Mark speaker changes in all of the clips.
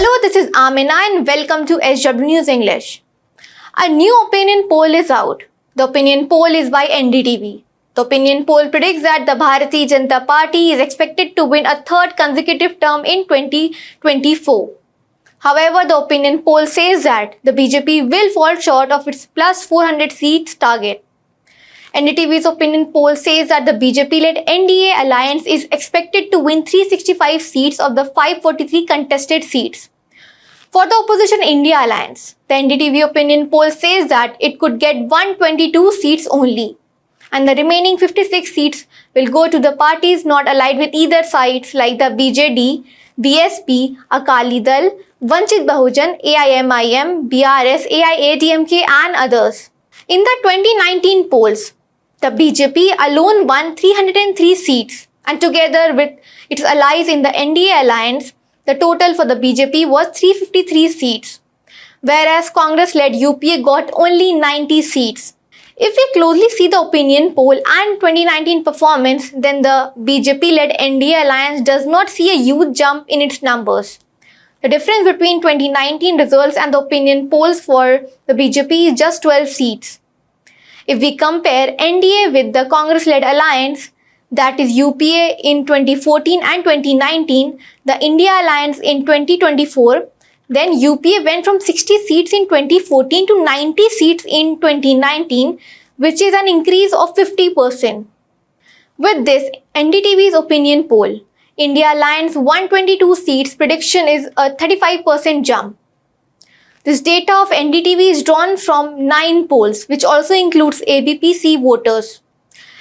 Speaker 1: Hello, this is Amina and welcome to SW News English. A new opinion poll is out. The opinion poll is by NDTV. The opinion poll predicts that the Bharatiya Janata Party is expected to win a third consecutive term in 2024. However, the opinion poll says that the BJP will fall short of its plus 400 seats target. NDTV's opinion poll says that the BJP-led NDA alliance is expected to win 365 seats of the 543 contested seats. For the opposition India alliance, the NDTV opinion poll says that it could get 122 seats only, and the remaining 56 seats will go to the parties not allied with either sides like the BJD, BSP, Akali Dal, Vanchit Bahujan, AIMIM, BRS, AIADMK and others. In the 2019 polls, the BJP alone won 303 seats, and together with its allies in the NDA alliance, the total for the BJP was 353 seats, whereas Congress-led UPA got only 90 seats. If we closely see the opinion poll and 2019 performance, then the BJP-led NDA alliance does not see a huge jump in its numbers. The difference between 2019 results and the opinion polls for the BJP is just 12 seats. If we compare NDA with the Congress-led alliance, that is UPA in 2014 and 2019, the India alliance in 2024, then UPA went from 60 seats in 2014 to 90 seats in 2019, which is an increase of 50%. With this NDTV's opinion poll, India alliance 122 seats prediction is a 35% jump. This data of NDTV is drawn from 9 polls, which also includes ABPC voters,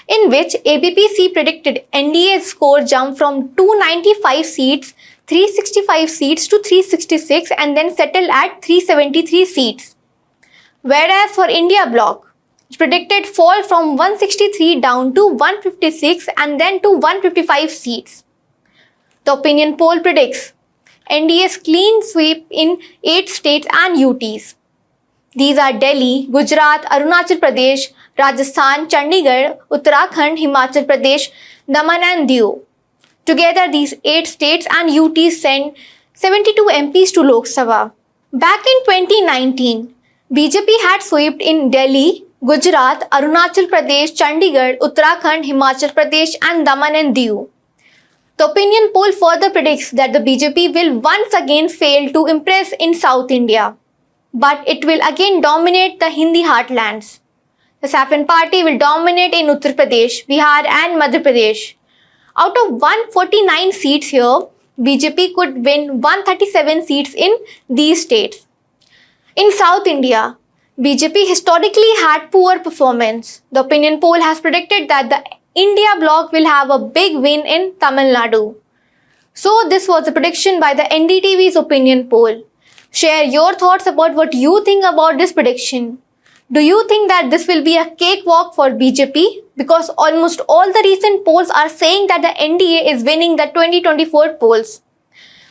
Speaker 1: in which ABPC predicted NDA's score jump from 295 seats, 365 seats to 366 and then settled at 373 seats. Whereas for India bloc, it predicted fall from 163 down to 156 and then to 155 seats. The opinion poll predicts NDA's clean sweep in 8 states and UTs. These are Delhi, Gujarat, Arunachal Pradesh, Rajasthan, Chandigarh, Uttarakhand, Himachal Pradesh, Daman and Diu. Together, these 8 states and UTs send 72 MPs to Lok Sabha. Back in 2019, BJP had swept in Delhi, Gujarat, Arunachal Pradesh, Chandigarh, Uttarakhand, Himachal Pradesh and Daman and Diu. The opinion poll further predicts that the BJP will once again fail to impress in South India, but it will again dominate the Hindi heartlands. The Saffron Party will dominate in Uttar Pradesh, Bihar and Madhya Pradesh. Out of 149 seats here, BJP could win 137 seats in these states. In South India, BJP historically had poor performance. The opinion poll has predicted that the India bloc will have a big win in Tamil Nadu. So this was a prediction by the NDTV's opinion poll. Share your thoughts about what you think about this prediction. Do you think that this will be a cakewalk for BJP? Because almost all the recent polls are saying that the NDA is winning the 2024 polls.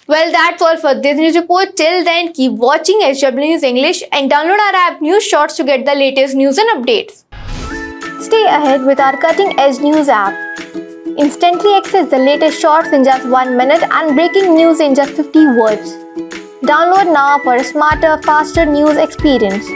Speaker 1: Well, that's all for this news report. Till then, keep watching SW News English and download our app News Shorts to get the latest news and updates. Stay ahead with our Cutting Edge News app. Instantly access the latest shorts in just 1 minute and breaking news in just 50 words. Download now for a smarter, faster news experience.